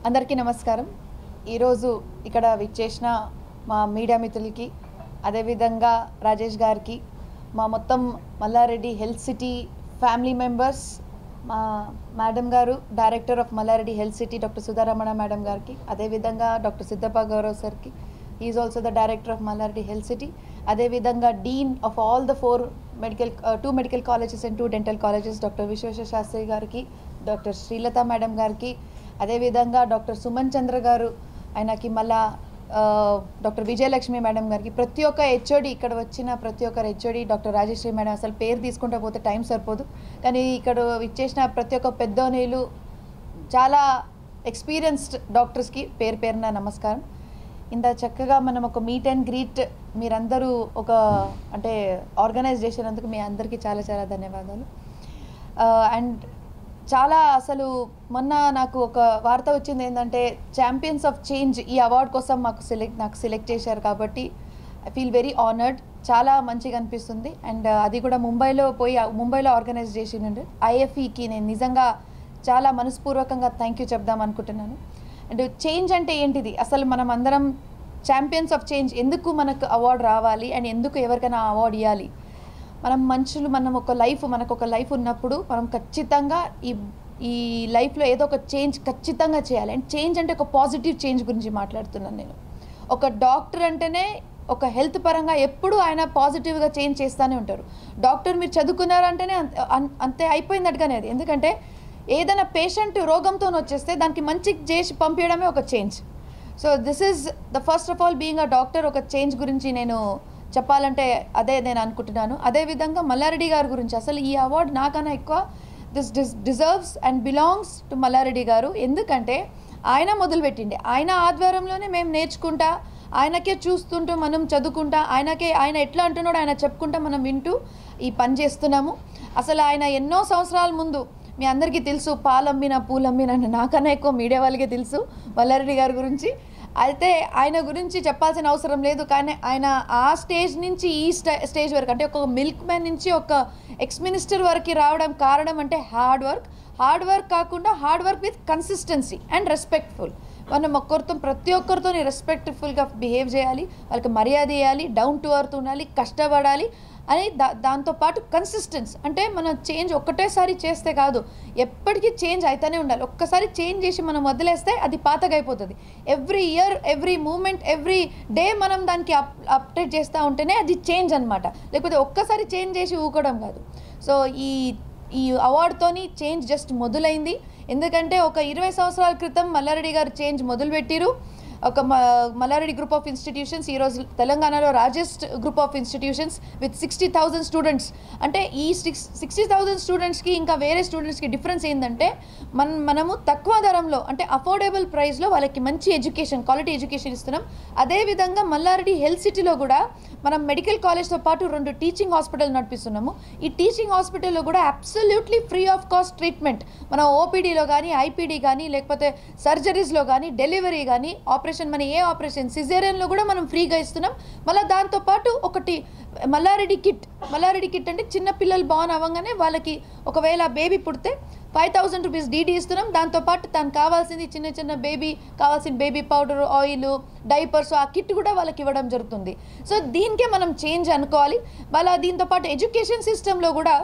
అందరికీ నమస్కారం. ఈరోజు ఇక్కడ విచ్చేసిన మా మీడియా మిత్రులకి, అదేవిధంగా రాజేష్ గారికి, మా మొత్తం Malla Reddy health city family members, మా మేడం గారు director of Malla Reddy health city doctor Sudharamana madam గారికి, అదేవిధంగా డాక్టర్ సిద్ధప్ప గౌరవ్ సార్కి, is also the director of Malla Reddy health city, అదేవిధంగా dean of all the 2 medical colleges and 2 dental colleges doctor Vishweshwara Sastri గారికి, డాక్టర్ శ్రీలత మేడం గారికి, అదేవిధంగా doctor Suman చంద్ర గారు, ఆయనకి మళ్ళా డాక్టర్ విజయలక్ష్మి మేడం గారికి, ప్రతి ఒక్క హెచ్ఓడి ఇక్కడ వచ్చిన ప్రతి ఒక్కరు హెచ్ఓడి, డాక్టర్ రాజేశ్వరి మేడం, అసలు పేరు తీసుకుంటూ పోతే టైం సరిపోదు, కానీ ఇక్కడ ఇచ్చేసిన ప్రతి ఒక్క పెద్దోనేలు చాలా ఎక్స్పీరియన్స్డ్ డాక్టర్స్కి పేరు పేరున నమస్కారం. ఇంత చక్కగా మనం ఒక మీట్ అండ్ గ్రీట్ మీరందరూ ఒక అంటే ఆర్గనైజ్ చేసినందుకు మీ అందరికీ చాలా చాలా ధన్యవాదాలు. అండ్ చాలా అసలు మొన్న నాకు ఒక వార్త వచ్చింది ఏంటంటే ఛాంపియన్స్ ఆఫ్ చేంజ్ ఈ అవార్డు కోసం నాకు సెలెక్ట్ చేశారు కాబట్టి ఐ ఫీల్ వెరీ ఆనర్డ్. చాలా మంచిగా అనిపిస్తుంది. అండ్ అది కూడా ముంబైలో ఆర్గనైజ్ చేసిండు ఐఎఫ్ఈకి నేను నిజంగా చాలా మనస్పూర్వకంగా థ్యాంక్ యూ చెప్దాం అనుకుంటున్నాను. అండ్ చేంజ్ అంటే ఏంటిది, అసలు మనం అందరం ఛాంపియన్స్ ఆఫ్ చేంజ్ ఎందుకు మనకు అవార్డు రావాలి అండ్ ఎందుకు ఎవరికైనా అవార్డు ఇవ్వాలి? మనకు ఒక లైఫ్ ఉన్నప్పుడు మనం ఖచ్చితంగా ఈ లైఫ్లో ఏదో ఒక చేంజ్ ఖచ్చితంగా చేయాలి. అండ్ చేంజ్ అంటే ఒక పాజిటివ్ చేంజ్ గురించి మాట్లాడుతున్నాను నేను. ఒక డాక్టర్ అంటేనే ఒక హెల్త్ పరంగా ఎప్పుడు ఆయన పాజిటివ్గా చేంజ్ చేస్తూనే ఉంటారు. డాక్టర్ మీరు చదువుకున్నారంటేనే అంతే అయిపోయిందట్టుగానే అది. ఎందుకంటే ఏదైనా పేషెంట్ రోగంతో వచ్చేస్తే దానికి మంచి చేసి పంపించడమే ఒక change. So this is the first of all being a doctor ఒక చేంజ్ గురించి నేను చెప్పాలంటే అదే నేను అనుకుంటున్నాను. అదేవిధంగా మల్లారెడ్డి గారి గురించి అసలు ఈ అవార్డు నాకన్నా ఎక్కువ this deserves and belongs to Mallareddy గారు. ఎందుకంటే ఆయన మొదలుపెట్టిండే, ఆయన ఆధ్వర్యంలోనే మేము నేర్చుకుంటా, ఆయనకే చూస్తుంటూ మనం చదువుకుంటా, ఆయన ఎట్లా అంటున్నాడో ఆయన చెప్పుకుంటా మనం వింటూ ఈ పని చేస్తున్నాము. అసలు ఆయన ఎన్నో సంవత్సరాల ముందు మీ అందరికీ తెలుసు, పాలమ్మిన పూలమ్మిన నాకన్నా ఎక్కువ మీడియా వాళ్ళకే తెలుసు మల్లారెడ్డి గారి గురించి. అయితే ఆయన గురించి చెప్పాల్సిన అవసరం లేదు. కానీ ఆయన ఆ స్టేజ్ నుంచి ఈ స్టేజ్ వరకు అంటే ఒక మిల్క్ మ్యాన్ నుంచి ఒక ఎక్స్ మినిస్టర్ వరకు రావడం కారణం అంటే హార్డ్ వర్క్ కాకుండా hard work with consistency and respectful. మనం ప్రతి ఒక్కరితో రెస్పెక్ట్ఫుల్గా బిహేవ్ చేయాలి, వాళ్ళకి మర్యాద ఇవ్వాలి, డౌన్ టు ఎర్త్ ఉండాలి, కష్టపడాలి అని. దాంతోపాటు కన్సిస్టెన్స్ అంటే మనం చేంజ్ ఒక్కటేసారి చేస్తే కాదు, ఎప్పటికీ చేంజ్ అయితేనే ఉండాలి. ఒక్కసారి చేంజ్ చేసి మనం వదిలేస్తే అది పాతగా అయిపోతుంది. Every year, every moment, every day మనం దానికి అప్డేట్ చేస్తూ ఉంటేనే అది చేంజ్ అనమాట. లేకపోతే ఒక్కసారి చేంజ్ చేసి ఊకోవడం కాదు. సో ఈ అవార్డుతోని చేంజ్ జస్ట్ మొదలైంది. ఎందుకంటే ఒక 20 సంవత్సరాల క్రితం మల్లారెడ్డి గారు చేంజ్ మొదలుపెట్టిరు. ఒక మల్లారెడ్డి గ్రూప్ ఆఫ్ ఇన్స్టిట్యూషన్స్ ఈరోజు తెలంగాణలో largest group of institutions with 60,000 students. అంటే ఈ 60,000 స్టూడెంట్స్కి ఇంకా వేరే స్టూడెంట్స్కి డిఫరెన్స్ ఏంటంటే మనము తక్కువ ధరంలో అంటే అఫోర్డబుల్ ప్రైస్లో వాళ్ళకి మంచి ఎడ్యుకేషన్, క్వాలిటీ ఎడ్యుకేషన్ ఇస్తున్నాం. అదేవిధంగా మల్లారెడ్డి హెల్త్ సిటీలో కూడా మనం మెడికల్ కాలేజ్తో పాటు 2 టీచింగ్ హాస్పిటల్ నడిపిస్తున్నాము. ఈ టీచింగ్ హాస్పిటల్లో కూడా absolutely free of cost treatment మనం ఓపీడీలో కానీ, ఐపీడీ కానీ, లేకపోతే సర్జరీస్లో కానీ, డెలివరీ కానీ, ఏ ఆపరేషన్ సిజేరియన్లో కూడా మనం ఫ్రీగా ఇస్తున్నాం. మళ్ళీ దాంతోపాటు ఒకటి మల్లారెడ్డి కిట్ అంటే చిన్నపిల్లలు బాన్ అవ్వగానే వాళ్ళకి ఒకవేళ బేబీ పుడితే 5,000 రూపీస్ డీడీ ఇస్తున్నాం. దాంతోపాటు తనకు కావాల్సింది చిన్న కావాల్సిన బేబీ పౌడర్, ఆయిల్, డైపర్స్ ఆ కిట్ కూడా వాళ్ళకి ఇవ్వడం జరుగుతుంది. సో దీనికే మనం చేంజ్ అనుకోవాలి. మళ్ళీ దీంతోపాటు ఎడ్యుకేషన్ సిస్టంలో కూడా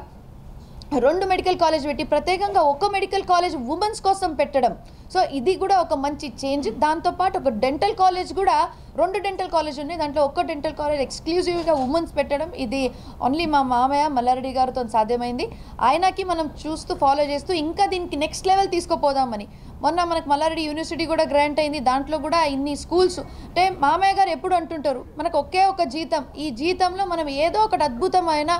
2 మెడికల్ కాలేజ్ పెట్టి ప్రత్యేకంగా ఒక మెడికల్ కాలేజ్ ఉమెన్స్ కోసం పెట్టడం. సో ఇది కూడా ఒక మంచి చేంజ్. దాంతోపాటు ఒక డెంటల్ కాలేజ్ కూడా 2 డెంటల్ కాలేజ్ ఉన్నాయి, దాంట్లో ఒక డెంటల్ కాలేజ్ ఎక్స్క్లూజివ్గా ఉమెన్స్ పెట్టడం ఇది ఓన్లీ మా మామయ్య మల్లారెడ్డి గారితో సాధ్యమైంది. ఆయనకి మనం చూస్తూ ఫాలో చేస్తూ ఇంకా దీనికి నెక్స్ట్ లెవెల్ తీసుకుపోదామని మొన్న మనకు మల్లారెడ్డి యూనివర్సిటీ కూడా గ్రాంట్ అయింది. దాంట్లో కూడా ఇన్ని స్కూల్స్ అంటే మామయ్య గారు ఎప్పుడు అంటుంటారు మనకు ఒకే ఒక జీతం, ఈ జీతంలో మనం ఏదో ఒకటి అద్భుతమైన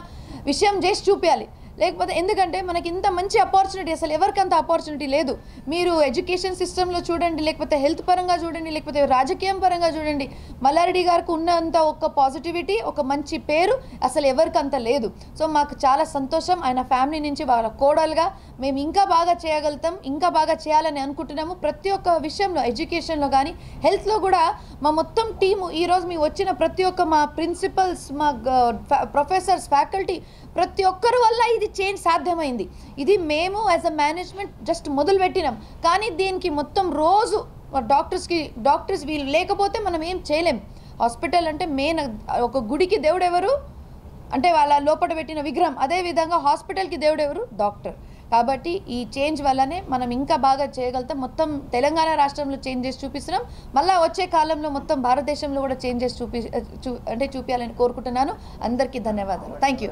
విషయం చేసి చూపించాలి. లేకపోతే ఎందుకంటే మనకి ఇంత మంచి ఆపర్చునిటీ అసలు ఎవరికంత ఆపర్చునిటీ లేదు. మీరు ఎడ్యుకేషన్ సిస్టంలో చూడండి, లేకపోతే హెల్త్ పరంగా చూడండి, లేకపోతే రాజకీయం పరంగా చూడండి, మల్లారెడ్డి గారికి ఉన్నంత ఒక పాజిటివిటీ, ఒక మంచి పేరు అసలు ఎవరికంత లేదు. సో మాకు చాలా సంతోషం. ఆయన ఫ్యామిలీ నుంచి వాళ్ళ కోడలుగా మేము ఇంకా బాగా చేయగలుగుతాం, ఇంకా బాగా చేయాలని అనుకుంటున్నాము. ప్రతి ఒక్క విషయంలో ఎడ్యుకేషన్లో కానీ హెల్త్లో కూడా మా మొత్తం టీము ఈరోజు మీ వచ్చిన ప్రతి ఒక్క మా ప్రిన్సిపల్స్, మా ప్రొఫెసర్స్, ఫ్యాకల్టీ ప్రతి ఒక్కరి వల్ల ఇది అనేది చేంజ్ సాధ్యమైంది. ఇది మేము యాజ్ అ మేనేజ్మెంట్ జస్ట్ మొదలుపెట్టినాం, కానీ దీనికి మొత్తం రోజు డాక్టర్స్ వీళ్ళు లేకపోతే మనం ఏం చేయలేం. హాస్పిటల్ అంటే మెయిన్. ఒక గుడికి దేవుడు ఎవరు అంటే వాళ్ళ లోపల పెట్టిన విగ్రహం, అదేవిధంగా హాస్పిటల్కి దేవుడు ఎవరు? డాక్టర్. కాబట్టి ఈ చేంజ్ వల్లనే మనం ఇంకా బాగా చేయగలుగుతాం. మొత్తం తెలంగాణ రాష్ట్రంలో చేంజెస్ చూపిస్తున్నాం, మళ్ళీ వచ్చే కాలంలో మొత్తం భారతదేశంలో కూడా చేంజెస్ చూపించాలని కోరుకుంటున్నాను. అందరికీ ధన్యవాదాలు. Thank you.